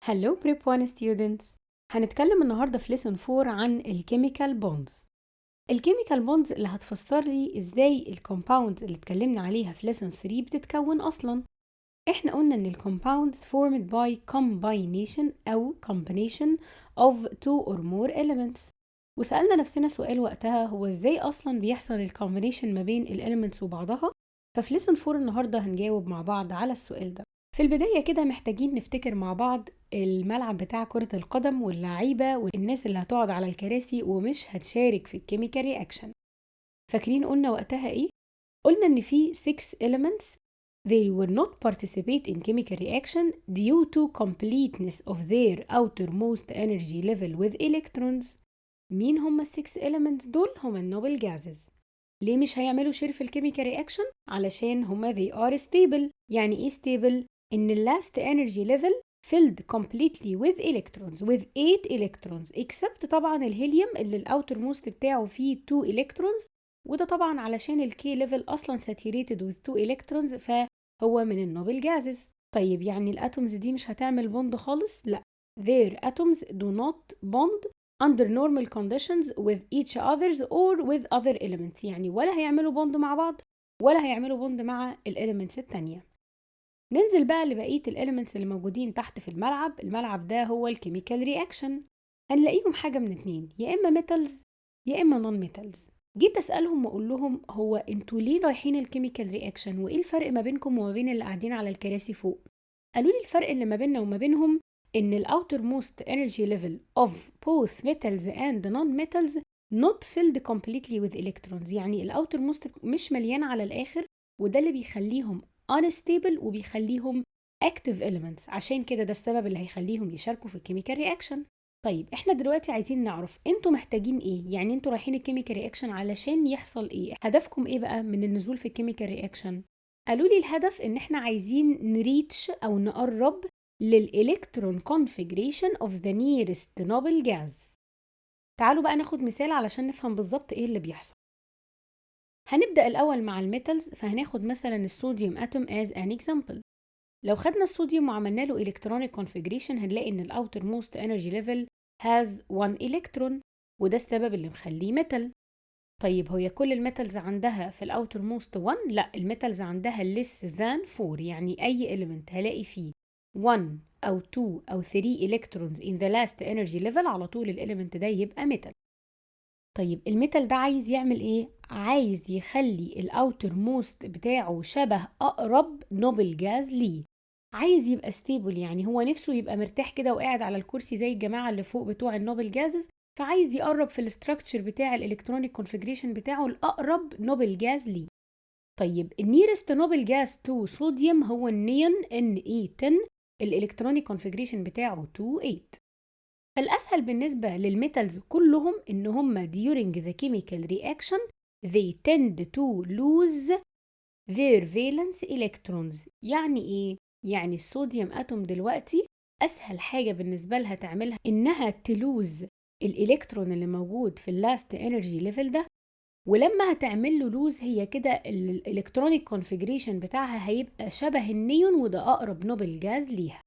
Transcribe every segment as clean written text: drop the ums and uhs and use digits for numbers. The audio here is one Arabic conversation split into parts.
Hello Prep 1 students. هنتكلم النهاردة في lesson 4 عن الكيميكال بوندز. الكيميكال بوندز اللي هتفسر لي ازاي الكومباوندز اللي اتكلمنا عليها في lesson 3 بتتكون أصلا. احنا قلنا ان الكومباوندز formed by combination أو combination of two or more elements. وسألنا نفسنا سؤال وقتها، هو ازاي أصلا بيحصل الكومبينيشن ما بين الاليمنتس وبعضها؟ ففي lesson 4 النهاردة هنجاوب مع بعض على السؤال ده. في البداية كده محتاجين نفتكر مع بعض الملعب بتاع كرة القدم واللعيبة والناس اللي هتقعد على الكراسي ومش هتشارك في الكيميكال رياكشن. فاكرين قلنا وقتها ايه؟ قلنا ان في 6 elements they will not participate in chemical reaction due to completeness of their outermost energy level with electrons. مين هم ال 6 elements دول؟ هم النوبل جازز. ليه مش هيعملوا شير في الكيميكال رياكشن؟ علشان هما they are stable. يعني ايه stable؟ ان ال last energy level filled completely with electrons with 8 electrons except طبعا الهيليوم اللي الاوتر موست بتاعه فيه 2 electrons، وده طبعا علشان الكي ليفل اصلا saturated with 2 electrons فهو من النوبل جازز. طيب يعني الاتومز دي مش هتعمل بوند خالص؟ لا، their atoms do not bond under normal conditions with each others or with other elements. يعني ولا هيعملوا بوند مع بعض ولا هيعملوا بوند مع الاليمنتس التانية. ننزل بقى لبقية الاليمنتس اللي موجودين تحت في الملعب ده هو الكيميكال رياكشن. هنلاقيهم حاجة من اتنين، يا إما ميتالز يا إما نون ميتالز. جيت أسألهم وأقول لهم هو انتوا ليه رايحين الكيميكال رياكشن وإيه الفرق ما بينكم وما بين اللي قاعدين على الكراسي فوق؟ قالوا لي الفرق اللي ما بيننا وما بينهم إن ال outermost energy level of both metals and non-metals not filled completely with electrons. يعني ال outermost مش مليان على الآخر، وده اللي بيخليهم unstable وبيخليهم active elements. عشان كده ده السبب اللي هيخليهم يشاركوا في الكيميكال رياكشن. طيب احنا دلوقتي عايزين نعرف انتوا محتاجين ايه؟ يعني انتوا رايحين الكيميكال رياكشن علشان يحصل ايه؟ هدفكم ايه بقى من النزول في الكيميكال رياكشن؟ قالوا لي الهدف ان احنا عايزين نريتش او نقرب للإلكترون configuration of the nearest noble gas. تعالوا بقى ناخد مثال علشان نفهم بالظبط ايه اللي بيحصل. هنبدأ الأول مع الميتالز، فهناخد مثلا الصوديوم اتوم as an example. لو خدنا الصوديوم وعملنا له electronic configuration هنلاقي ان ال outermost energy level has 1 electron، وده السبب اللي مخليه ميتال. طيب هي كل الميتالز عندها في الاوتر موست 1؟ لا، الميتالز عندها less than 4. يعني اي element هلاقي فيه 1 او 2 او 3 electrons in the last energy level على طول الاليمنت ده يبقى ميتال. طيب الميتال ده عايز يعمل ايه؟ عايز يخلي الاوتر موست بتاعه شبه اقرب نوبل جاز ليه. عايز يبقى ستيبل، يعني هو نفسه يبقى مرتاح كده وقاعد على الكرسي زي الجماعه اللي فوق بتوع النوبل جازز، فعايز يقرب في الاستراكشر بتاع الالكترونيك كونفيجريشن بتاعه الاقرب نوبل جاز ليه. طيب النيرست نوبل جاز تو صوديوم هو النيون Na10، الالكترونيك كونفيجريشن بتاعه 28. فالاسهل بالنسبه للميتالز كلهم ان هم during the chemical reaction they tend to lose their valence electrons. يعني ايه؟ يعني الصوديوم اتوم دلوقتي اسهل حاجه بالنسبه لها تعملها انها تلوز الالكترون اللي موجود في اللاست انرجي ليفل ده، ولما هتعمل له لوز هي كده الالكترونيك كونفيجريشن بتاعها هيبقى شبه النيون، وده اقرب نوبل جاز ليها.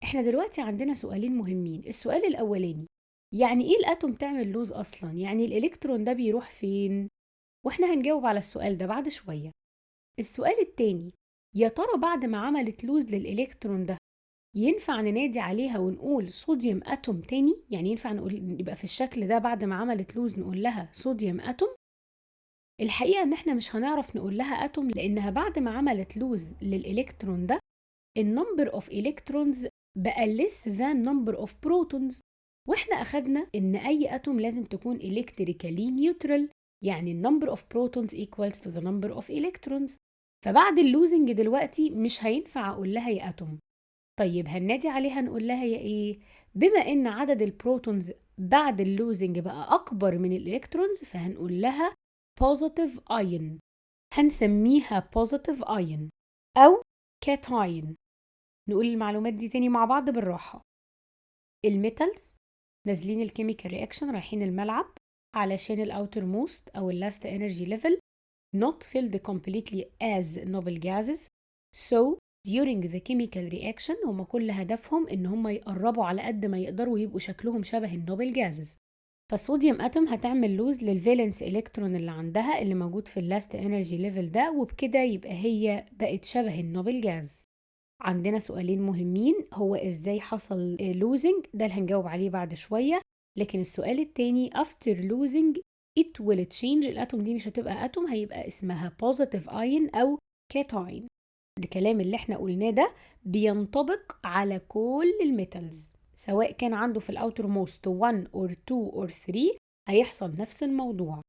احنا دلوقتي عندنا سؤالين مهمين. السؤال الاولاني، يعني ايه الاتوم تعمل لوز اصلا؟ يعني الالكترون ده بيروح فين؟ واحنا هنجاوب على السؤال ده بعد شويه. السؤال التاني، يا ترى بعد ما عملت لوز للإلكترون ده ينفع ننادي عليها ونقول صوديوم أتوم تاني؟ يعني ينفع نقول يبقى في الشكل ده بعد ما عملت لوز نقول لها صوديوم أتوم؟ الحقيقة إن إحنا مش هنعرف نقول لها أتوم، لأنها بعد ما عملت لوز للإلكترون ده النمبر اوف إلكترونز بقى less than number of protons، وإحنا أخدنا إن أي أتوم لازم تكون electrically neutral، يعني النمبر اوف protons equals to the number of electrons. فبعد اللوزنج دلوقتي مش هينفع اقول لها يا اتوم. طيب هننادي عليها نقول لها يا ايه؟ بما ان عدد البروتونز بعد اللوزنج بقى اكبر من الالكترونز فهنقول لها بوزيتيف ايون، هنسميها بوزيتيف ايون او كاتاين. نقول المعلومات دي تاني مع بعض بالراحه. الميتالز نازلين الكيميكال رياكشن رايحين الملعب علشان الاوتر موست او اللاست انرجي ليفل not filled completely as noble gases, so during the chemical reaction هما كل هدفهم إن هما يقربوا على قد ما يقدروا ويبقوا شكلهم شبه النوبل جازز. فالصوديوم اتوم هتعمل لوز للفالنس الكترون اللي عندها اللي موجود في اللاست انرجي ليفل ده، وبكده يبقى هي بقت شبه النوبل جاز. عندنا سؤالين مهمين، هو ازاي حصل لوزنج ده اللي هنجاوب عليه بعد شوية، لكن السؤال التاني after losing it will change، الاتوم دي مش هتبقى اتوم، هيبقى اسمها positive ion او كاتاين. الكلام اللي احنا قلناه ده بينطبق على كل الميتالز، سواء كان عنده في الاوتر موست 1 or 2 or 3 هيحصل نفس الموضوع.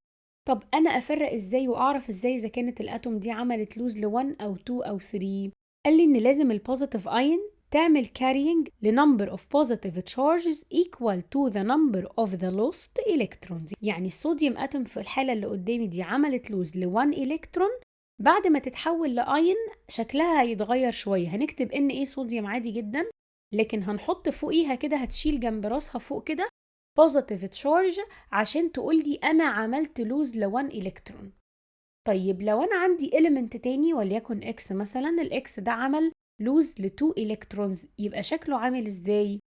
طب انا افرق ازاي واعرف ازاي اذا كانت الاتوم دي عملت لوز ل1 او 2 او 3؟ قال لي ان لازم البوزيتيف ايون تعمل carrying لنمبر of positive charges equal to the number of the lost electrons. يعني الصوديوم اتوم في الحالة اللي قدامي دي عملت لوز ل1 الكترون، بعد ما تتحول لاين شكلها هيتغير شوية، هنكتب ان ايه صوديوم عادي جدا، لكن هنحط فوقيها كده هتشيل جنب راسها فوق كده positive charge عشان تقولي انا عملت لوز ل1 الكترون. طيب لو انا عندي element تاني وليكن اكس مثلا، الاكس ده عمل لوز ل2 الكترونز، يبقى شكله عامل ازاي؟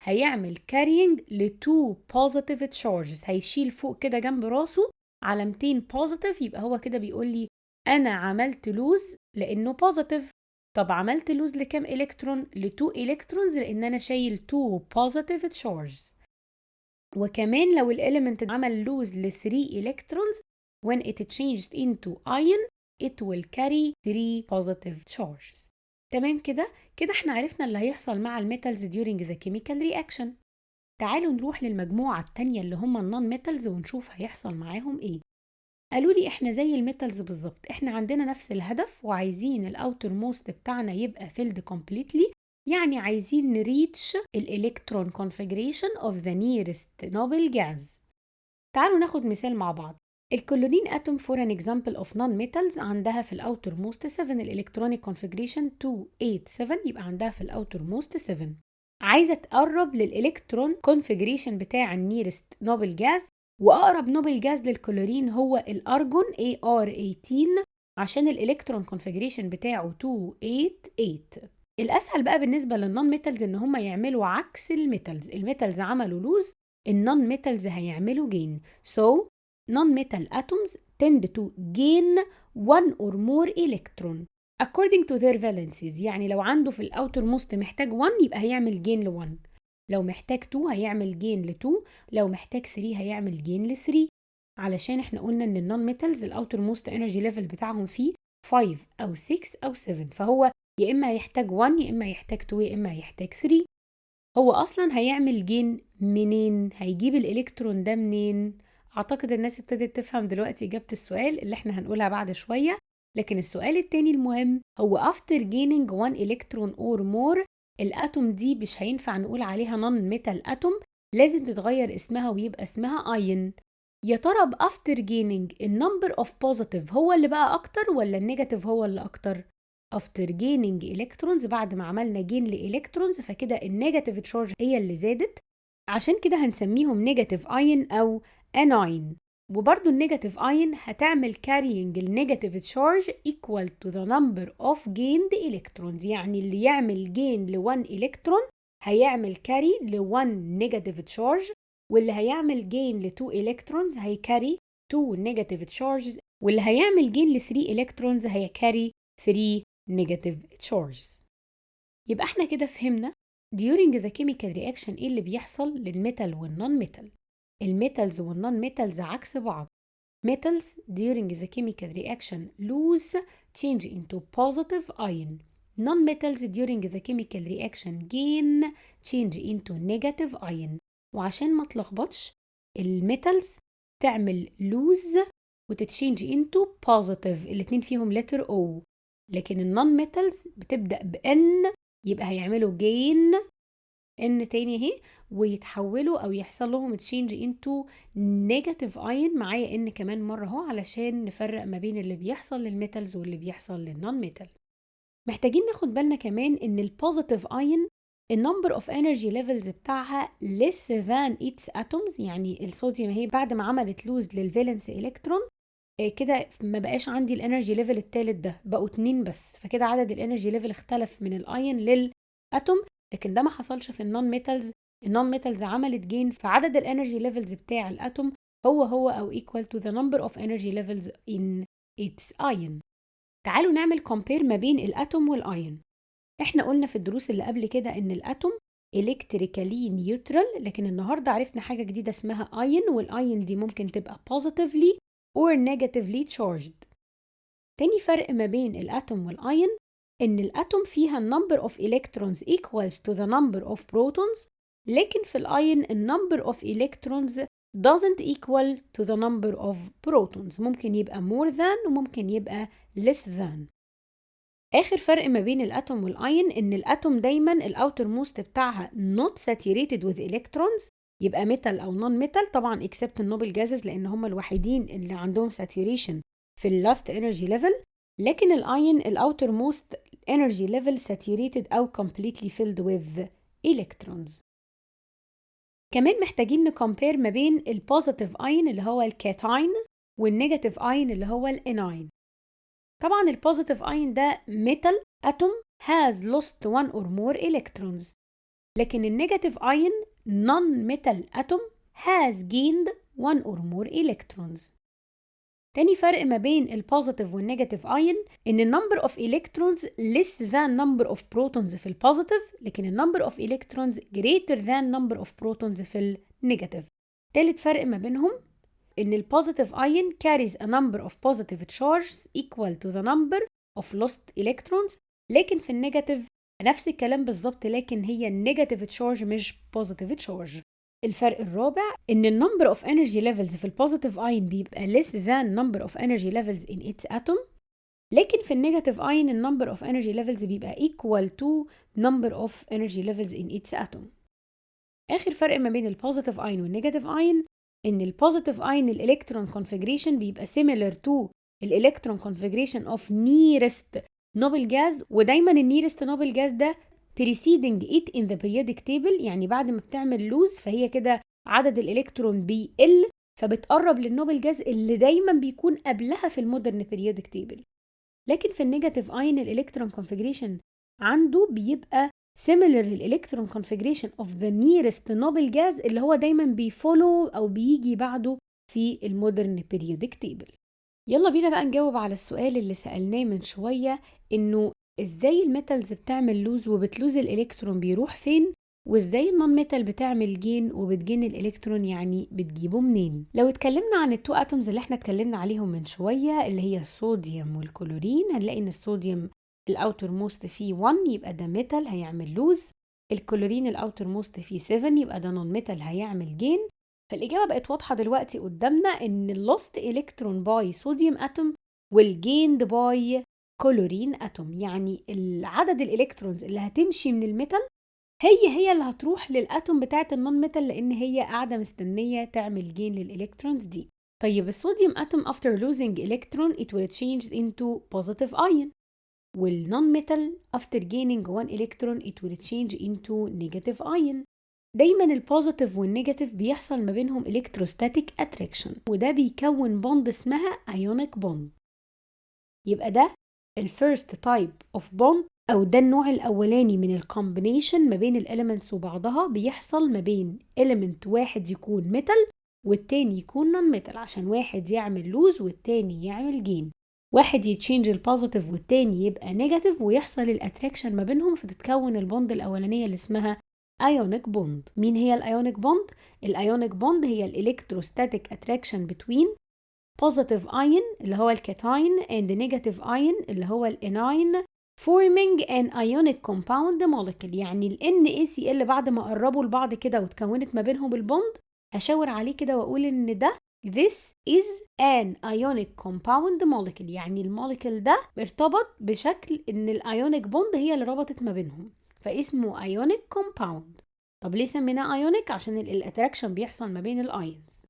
هيعمل carrying ل2 positive charges، هيشيل فوق كده جنب راسه علامتين positive، يبقى هو كده بيقول لي انا عملت لوز لانه بوزيتيف. طب عملت لوز لكام الكترون؟ ل2 الكترونز، لان انا شايل 2 positive charges. وكمان لو الاليمنت عمل لوز ل3 الكترونز when it changed into ion it will carry 3 positive charges. تمام كده احنا عرفنا اللي هيحصل مع الميتالز during the chemical reaction. تعالوا نروح للمجموعة التانية اللي هم النون ميتالز ونشوف هيحصل معاهم ايه. قالوا لي احنا زي الميتالز بالظبط، احنا عندنا نفس الهدف وعايزين الاوتر موست بتاعنا يبقى فيلد كومبليتلي، يعني عايزين نريتش الالكترون كونفيجريشن اوف ذا نيرست نوبل جاز. تعالوا ناخد مثال مع بعض. الكلورين اتوم فور ان اكزامبل اوف نون ميتالز عندها في الاوتر موست 7 الالكترونيك كونفيجريشن 287، يبقى عندها في الاوتر موست 7. عايزه تقرب للالكترون كونفيجريشن بتاع النيرست نوبل جاز، واقرب نوبل جاز للكلورين هو الارجون AR18 عشان الالكترون كونفيجريشن بتاعه 288. الاسهل بقى بالنسبه للنون ميتالز ان هم يعملوا عكس الميتالز، الميتالز عملوا لوز، النون ميتالز هيعملوا جين. So non-metal atoms tend to gain one or more electron according to their valencies. يعني لو عنده في الاوتر موست محتاج 1 يبقى هيعمل جين ل1، لو محتاج 2 هيعمل جين ل2، لو محتاج 3 هيعمل جين ل3، علشان احنا قلنا ان النون ميتالز الاوتر موست انرجي ليفل بتاعهم فيه 5 او 6 او 7، فهو يا اما هيحتاج 1 يا اما هيحتاج 2 يا اما هيحتاج 3. هو اصلا هيعمل جين منين؟ هيجيب الالكترون ده منين؟ اعتقد الناس ابتدت تفهم دلوقتي اجابة السؤال اللي احنا هنقولها بعد شوية، لكن السؤال التاني المهم هو after gaining 1 electron or more الاتوم دي مش هينفع نقول عليها non metal atom، لازم تتغير اسمها ويبقى اسمها ion. يا ترى after gaining النمبر of positive هو اللي بقى اكتر ولا النيجاتيف هو اللي اكتر؟ after gaining electrons بعد ما عملنا جين لإلكترونز فكده النيجاتيف تشارج هي اللي زادت، عشان كده هنسميهم نيجاتيف ايون او اناين. وبرضو النيجاتيف ايون هتعمل carrying النيجاتيف تشارج equal to the number of gained electrons، يعني اللي يعمل جين ل1 الكترون هيعمل كاري ل1 نيجاتيف تشارج، واللي هيعمل جين ل2 الكترونز هيكاري 2 نيجاتيف تشارجز، واللي هيعمل جين ل3 الكترونز هيكاري 3 نيجاتيف تشارجز. يبقى احنا كده فهمنا during the chemical reaction ايه اللي بيحصل للميتال والنون ميتال. الميتالز والنون ميتالز عكس بعض. metals during the chemical reaction lose change into positive ion. non-metals during the chemical reaction gain change into negative ion. وعشان ما تلخبطش الميتالز تعمل lose وتتشينج into positive، الاتنين فيهم letter O، لكن النون ميتالز بتبدأ بN يبقى هيعملوا gain N تاني اهي ويتحولوا او يحصل لهم تشينج into negative ion، معايا N كمان مرة اهو علشان نفرق ما بين اللي بيحصل للميتالز واللي بيحصل للنون ميتال. محتاجين ناخد بالنا كمان ان البوزيتيف ايون النمبر اوف انرجي ليفلز بتاعها less than its atoms، يعني الصوديوم اهي بعد ما عملت لوز للفالنس الكترون كده ما بقاش عندي الانرجي ليفل التالت ده، بقوا 2 بس، فكده عدد الانرجي ليفل اختلف من الاين للاتوم. لكن ده ما حصلش في النون ميتالز. النون ميتالز عملت جين في عدد الانرجي ليفلز بتاع الاتوم هو او equal to the number of energy levels in its ion. تعالوا نعمل compare ما بين الاتوم والاين. احنا قلنا في الدروس اللي قبل كده ان الاتوم electrically neutral، لكن النهارده عرفنا حاجه جديده اسمها ion، والاين دي ممكن تبقى positively or negatively charged. تاني فرق ما بين الاتوم والاين ان الاتوم فيها number of electrons equals to the number of protons، لكن في الاين number of electrons doesn't equal to the number of protons، ممكن يبقى more than وممكن يبقى less than. آخر فرق ما بين الأتوم والأين إن الأتوم دايماً الأوتر موست بتاعها not saturated with electrons، يبقى ميتال أو نون ميتال طبعاً except النوبل جازز لأن هم الوحيدين اللي عندهم saturation في اللاست energy level. لكن الأين الأوتر موست energy level saturated أو completely filled with electrons. كمان محتاجين نكمبير ما بين البوزيتيف أين اللي هو الكاتاين والنيجاتيف أين اللي هو الاناين. طبعا البوزيتيف اين ده metal atom has lost one or more electrons، لكن النيجاتيف اين non-metal atom has gained one or more electrons. تاني فرق ما بين البوزيتيف والنيجاتيف اين ان number of electrons less than number of protons في البوزيتيف، لكن number of electrons greater than number of protons في النيجاتيف. تالت فرق ما بينهم إن البوزيتيف اين carries a number of positive charges equal to the number of lost electrons، لكن في النيجاتيف نفس الكلام بالظبط، لكن هي النيجاتيف تشارج مش بوزيتيف تشارج. الفرق الرابع إن النمبر of energy levels في البوزيتيف اين بيبقى less than number of energy levels in its atom، لكن في النيجاتيف اين النمبر of energy levels بيبقى equal to number of energy levels in its atom. آخر فرق ما بين البوزيتيف اين والنيجاتيف اين إن البوزيتيف اين الإلكترون configuration بيبقى similar to الإلكترون configuration of nearest noble gas، ودايما النيرست نوبل جاز ده preceding it in the periodic table، يعني بعد ما بتعمل لوز فهي كده عدد الإلكترون بيقل فبتقرب للنوبل جاز اللي دايما بيكون قبلها في المودرن periodic table. لكن في النيجاتيف اين الإلكترون configuration عنده بيبقى similar للإلكترون configuration of the nearest noble gas اللي هو دايما بيفولو أو بيجي بعده في المودرن periodic table. يلا بينا بقى نجاوب على السؤال اللي سألناه من شوية، إنه إزاي الميتالز بتعمل لوز وبتلوز الإلكترون بيروح فين، وإزاي النون ميتال بتعمل جين وبتجين الإلكترون يعني بتجيبه منين. لو اتكلمنا عن التو اتومز اللي احنا اتكلمنا عليهم من شوية اللي هي الصوديوم والكلورين، هنلاقي إن الصوديوم الاوتر موست فيه 1 يبقى ده ميتال هيعمل لوز، الكلورين الاوتر موست فيه 7 يبقى ده نون ميتال هيعمل جين. فالاجابه بقت واضحه دلوقتي قدامنا ان اللوست الكترون باي صوديوم اتوم والجيند باي كلورين اتوم، يعني العدد الالكترونز اللي هتمشي من الميتال هي اللي هتروح للاتوم بتاعه النون ميتال، لان هي قاعده مستنيه تعمل جين للالكترونز دي. طيب الصوديوم اتوم after losing electron it will change into positive ion، والنون ميتال after gaining one electron it will change into negative ion. دايما البوزيتيف والنيجاتيف بيحصل ما بينهم electrostatic attraction، وده بيكون بوند اسمها ionic bond. يبقى ده الفيرست تايب اوف بوند، او ده النوع الاولاني من الكومبينيشن ما بين الاليمنتس وبعضها، بيحصل ما بين element واحد يكون ميتال والتاني يكون نون ميتال، عشان واحد يعمل لوز والتاني يعمل جين، واحد يتشينج البوزيتيف والتاني يبقى نيجاتيف ويحصل الاتراكشن ما بينهم فتتكون البوند الاولانيه اللي اسمها ايونيك بوند. مين هي الايونيك بوند؟ الايونيك بوند هي الالكتروستاتيك اتراكشن بتوين positive ion اللي هو الكاتاين and negative ion اللي هو الاناين forming an ionic compound molecule. يعني ال NaCl بعد ما قربوا لبعض كده وتكونت ما بينهم البوند هشاور عليه كده واقول ان ده This is an ionic compound molecule، يعني الموليكول ده ارتبط بشكل ان الايونيك بوند هي اللي ربطت ما بينهم فاسمه ionic compound. طب ليه سميناه ionic؟ عشان الاتراكشن بيحصل ما بين الايونز.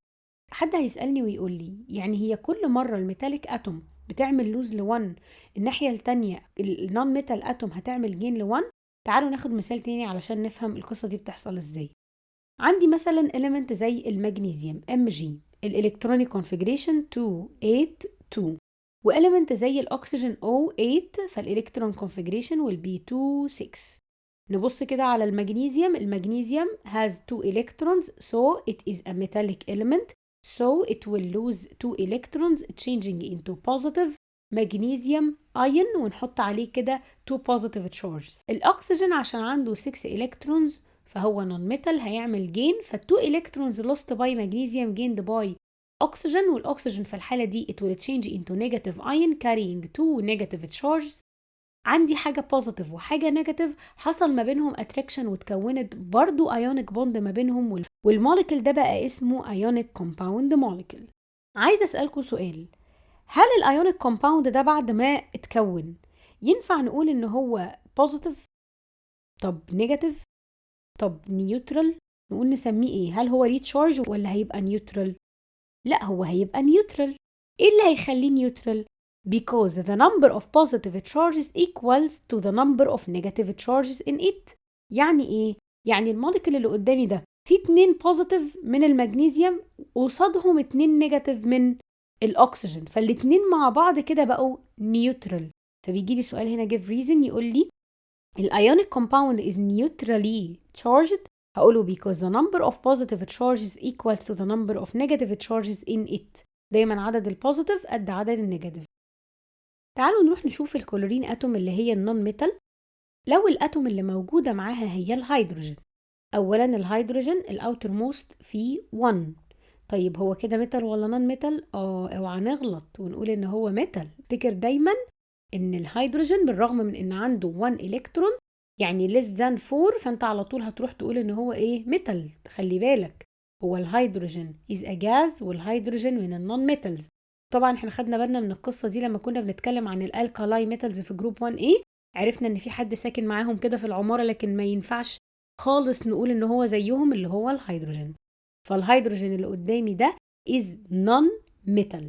حد هيسألني ويقول لي يعني هي كل مرة الميتاليك اتوم بتعمل لوز ل1 الناحية التانية النون ميتال اتوم هتعمل جين ل1؟ تعالوا ناخد مثال تاني علشان نفهم القصة دي بتحصل ازاي. عندي مثلا element زي المغنيسيوم Mg الالكترونيك configuration 2 8 2. وإليمنت زي الأكسجين O8 فالإلكترون configuration will be 2 6. نبص كده على المغنيسيوم. المغنيسيوم has 2 electrons so it is a metallic element so it will lose 2 electrons changing into positive magnesium ion ونحط عليه كده 2 positive charges. الأكسجين عشان عنده 6 electrons فهو non-metal هيعمل gain فال2 electrons lost by magnesium gained by oxygen والأكسجين في الحالة دي it will change into negative ion carrying 2 negative charges. عندي حاجة positive وحاجة negative حصل ما بينهم attraction وتكونت برضو ionic bond ما بينهم والموليكول ده بقى اسمه ionic compound molecule. عايزة أسألكوا سؤال، هل الايونيك كومباوند ده بعد ما اتكون ينفع نقول ان هو positive؟ طب نيجاتيف؟ طب نيوترال؟ نقول نسميه ايه؟ هل هو ريتشارج ولا هيبقى نيوترال؟ لا هو هيبقى نيوترال. ايه اللي هيخليه نيوترال؟ because the number of positive charges equals to the number of negative charges in it. يعني ايه؟ يعني الموليكول اللي قدامي ده في 2 بوزيتيف من المغنيسيوم قصادهم 2 نيجاتيف من الاكسجين فالاتنين مع بعض كده بقوا نيوترال. فبيجي لي سؤال هنا give reason يقول لي الايونيك compound is neutrally charged هقوله because the number of positive charges equal to the number of negative charges in it. دايما عدد البوزيتيف قد عدد النيجاتيف. تعالوا نروح نشوف الكلورين اتوم اللي هي النون ميتال. لو الاتوم اللي موجوده معاها هي الهيدروجين، اولا الهيدروجين الاوتر موست فيه 1. طيب هو كده ميتال ولا نون ميتال؟ اوعى نغلط ونقول ان هو ميتال. افتكر دايما ان الهيدروجين بالرغم من ان عنده 1 الكترون يعني less than 4 فانت على طول هتروح تقول ان هو ايه؟ ميتال. خلي بالك هو الهيدروجين is a gas والهيدروجين من النون ميتالز. طبعا احنا خدنا بالنا من القصه دي لما كنا بنتكلم عن الالكالاي ميتالز في جروب 1A. عرفنا ان في حد ساكن معاهم كده في العماره لكن ما ينفعش خالص نقول ان هو زيهم اللي هو الهيدروجين. فالهيدروجين اللي قدامي ده is non-metal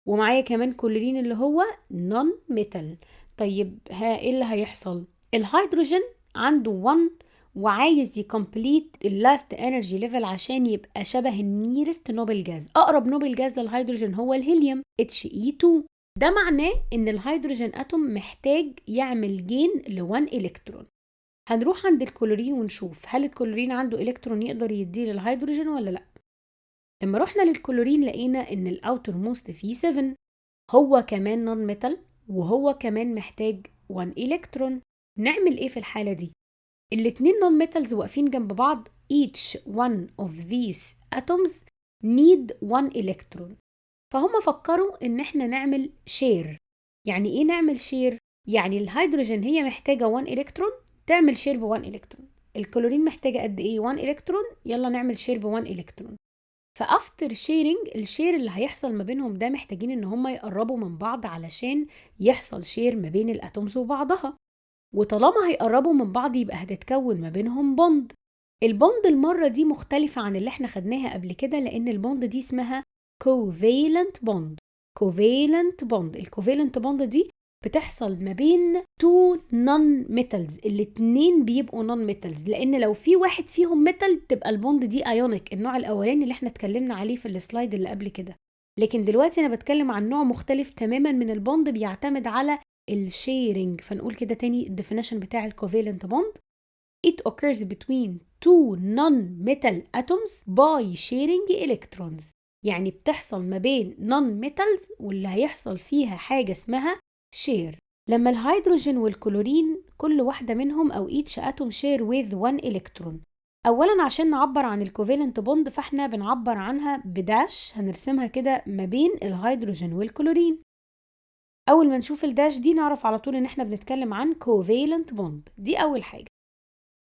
ومعايا كمان كلورين اللي هو non-metal. طيب ايه اللي هيحصل؟ الهيدروجين عنده 1 وعايز يكمبليت اللاست انرجي ليفل عشان يبقى شبه النيرست نوبل جاز. اقرب نوبل جاز للهيدروجين هو الهيليوم He2. ده معناه ان الهيدروجين اتوم محتاج يعمل جين ل1 الكترون. هنروح عند الكلورين ونشوف هل الكلورين عنده الكترون يقدر يديه للهيدروجين ولا لا. لما رحنا للكلورين لقينا ان الاوتر موست فيه 7 هو كمان نون ميتال وهو كمان محتاج 1 الكترون. نعمل ايه في الحالة دي؟ الاتنين نون ميتالز واقفين جنب بعض each one of these atoms need 1 الكترون فهم فكروا ان احنا نعمل شير. يعني ايه نعمل شير؟ يعني الهيدروجين هي محتاجة 1 الكترون تعمل شير ب1 الكترون. الكلورين محتاجة قد ايه؟ 1 الكترون يلا نعمل شير ب1 الكترون. فافتر شيرنج الشير اللي هيحصل ما بينهم ده محتاجين ان هم يقربوا من بعض علشان يحصل شير ما بين الاتومز وبعضها. وطالما هيقربوا من بعض يبقى هتتكون ما بينهم بوند. البوند المرة دي مختلفة عن اللي احنا خدناها قبل كده لان البوند دي اسمها covalent bond. covalent bond الcovalent bond دي بتحصل ما بين 2 non metals. الاتنين بيبقوا non metals لان لو في واحد فيهم metal تبقى البوند دي ionic النوع الاولاني اللي احنا اتكلمنا عليه في السلايد اللي قبل كده. لكن دلوقتي انا بتكلم عن نوع مختلف تماما من البوند بيعتمد على الشيرنج. فنقول كده تاني الديفينيشن بتاع الكوفالنت بوند it occurs between two non-metal atoms by sharing electrons. يعني بتحصل ما بين non-metals واللي هيحصل فيها حاجة اسمها share. لما الهيدروجين والكلورين كل واحدة منهم أو each atom share with 1 electron. أولا عشان نعبر عن الكوفالنت بوند فاحنا بنعبر عنها بداش هنرسمها كده ما بين الهيدروجين والكلورين. أول ما نشوف الداش دي نعرف على طول إن احنا بنتكلم عن covalent bond. دي أول حاجة.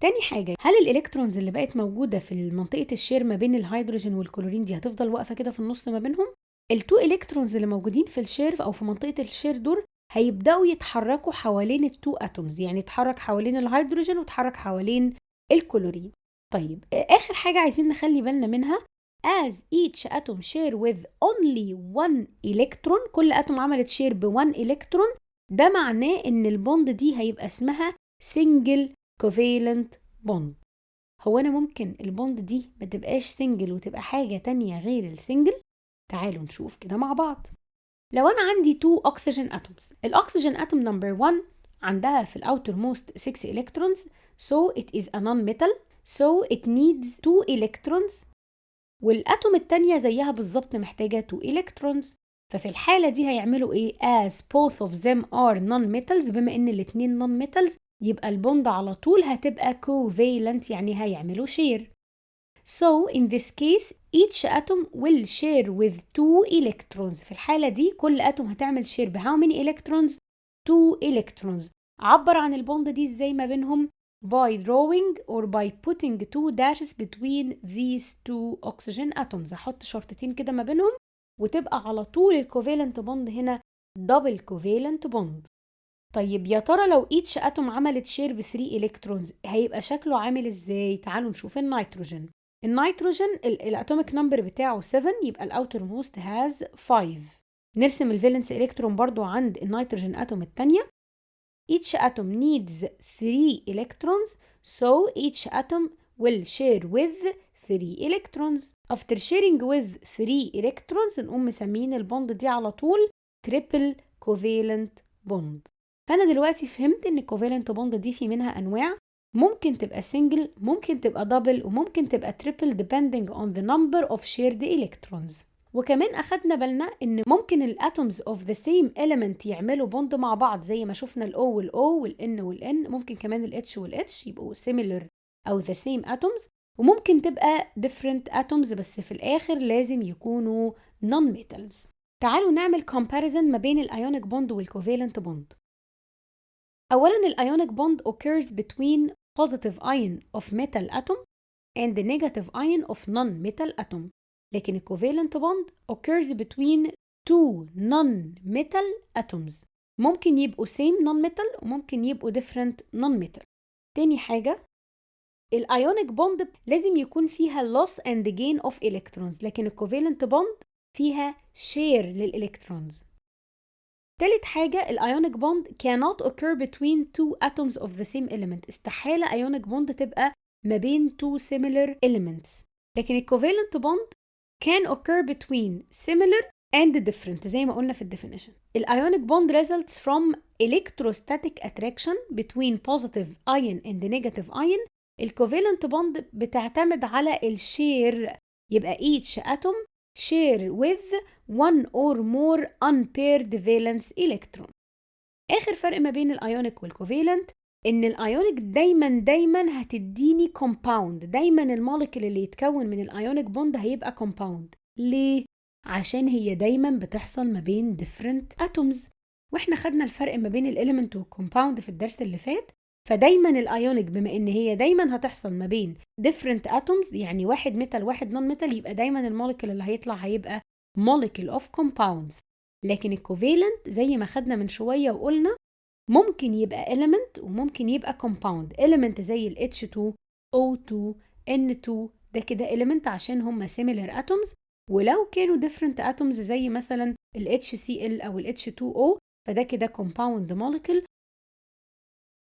تاني حاجة هل الإلكترونز اللي بقت موجودة في منطقة الشير ما بين الهيدروجين والكلورين دي هتفضل واقفة كده في النص ما بينهم؟ التو إلكترونز اللي موجودين في الشير أو في منطقة الشير دول هيبدأوا يتحركوا حوالين التو أتومز. يعني يتحرك حوالين الهيدروجين ويتحرك حوالين الكلورين. طيب آخر حاجة عايزين نخلي بالنا منها as each atom share with only 1 electron كل أتوم عملت شير ب1 إلكترون ده معناه إن البوند دي هيبقى اسمها single covalent bond. هو أنا ممكن البوند دي ما تبقاش سنجل وتبقى حاجة تانية غير السنجل؟ تعالوا نشوف كده مع بعض. لو أنا عندي 2 oxygen atoms، الأكسجين atom number 1 عندها في outermost 6 electrons so it is a non-metal so it needs 2 electrons، والأتوم التانية زيها بالظبط محتاجة 2 electrons. ففي الحالة دي هيعملوا إيه؟ as both of them are non-metals، بما إن الاتنين non-metals يبقى البوند على طول هتبقى covalent، يعني هيعملوا share. So in this case each atom will share with 2 electrons. في الحالة دي كل أتوم هتعمل share ب how many electrons؟ 2 electrons. عبر عن البوند دي ازاي ما بينهم؟ by drawing or by putting 2 dashes between these 2 oxygen atoms. هحط شرطتين كده ما بينهم وتبقى على طول الكوفالنت بوند هنا double covalent bond. طيب يا ترى لو each atom عملت share ب 3 electrons هيبقى شكله عامل ازاي؟ تعالوا نشوف النيتروجين. النيتروجين الاتوميك نمبر بتاعه 7، يبقى الاوتر موست هاز 5. نرسم الفالنس الكترون برضو عند النيتروجين اتوم الثانيه. each atom needs 3 electrons so each atom will share with 3 electrons. after sharing with 3 electrons نقوم مسمين البوند دي على طول triple covalent bond. فانا دلوقتي فهمت ان الكوفالنت بوند دي في منها انواع، ممكن تبقى سنجل، ممكن تبقى دبل، وممكن تبقى تريبل depending on the number of shared electrons. وكمان أخدنا بالنا إن ممكن الاتومز of the same element يعملوا بوند مع بعض زي ما شفنا ال O وال O وال N وال N، ممكن كمان ال H وال H يبقوا similar أو the same atoms، وممكن تبقى different atoms بس في الآخر لازم يكونوا non-metals. تعالوا نعمل comparison ما بين الأيونيك بوند والكوفالنت بوند. أولاً الأيونيك بوند occurs between positive ion of metal atom and the negative ion of non-metal atom. لكن الكوفالنت بوند occurs between two non-metal atoms. ممكن يبقوا same non-metal وممكن يبقوا different non-metal. تاني حاجة، الأيونيك بوند لازم يكون فيها loss and gain of electrons، لكن الكوفالنت بوند فيها share للإلكترونز. تالت حاجة، الأيونيك بوند cannot occur between two atoms of the same element. استحالة أيونيك بوند تبقى ما بين two similar elements. لكن الكوفالنت بوند can occur between similar and different زي ما قلنا في الديفينيشن. الأيونيك بوند results from electrostatic attraction between positive ion and negative ion. الكوفالنت بوند بتعتمد على الشير، يبقى each atom share with one or more unpaired valence electron. آخر فرق ما بين الأيونيك والكوفالنت إن الأيونيك دايما هتديني compound، دايما المولكيول اللي يتكون من الأيونيك بوند هيبقى compound. ليه؟ عشان هي دايما بتحصل ما بين different atoms، واحنا خدنا الفرق ما بين الإليمنت والكومباوند في الدرس اللي فات. فدايما الأيونيك بما إن هي دايما هتحصل ما بين different atoms، يعني واحد ميتال واحد نون ميتال، يبقى دايما المولكيول اللي هيطلع هيبقى molecule of compounds. لكن الكوفالنت زي ما خدنا من شوية وقلنا ممكن يبقى element وممكن يبقى compound. element زي ال H2 O2 N2 ده كده element عشان هم similar atoms، ولو كانوا different atoms زي مثلا ال HCl أو ال H2O فده كده compound molecule.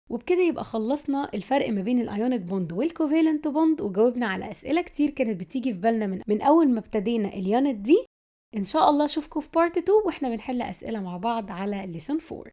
وبكده يبقى خلصنا الفرق ما بين الايونيك بوند والكوفالنت بوند، وجاوبنا على اسئله كتير كانت بتيجي في بالنا من اول ما ابتدينا اليونت دي. ان شاء الله اشوفكم في بارت 2 واحنا بنحل اسئله مع بعض على lesson 4.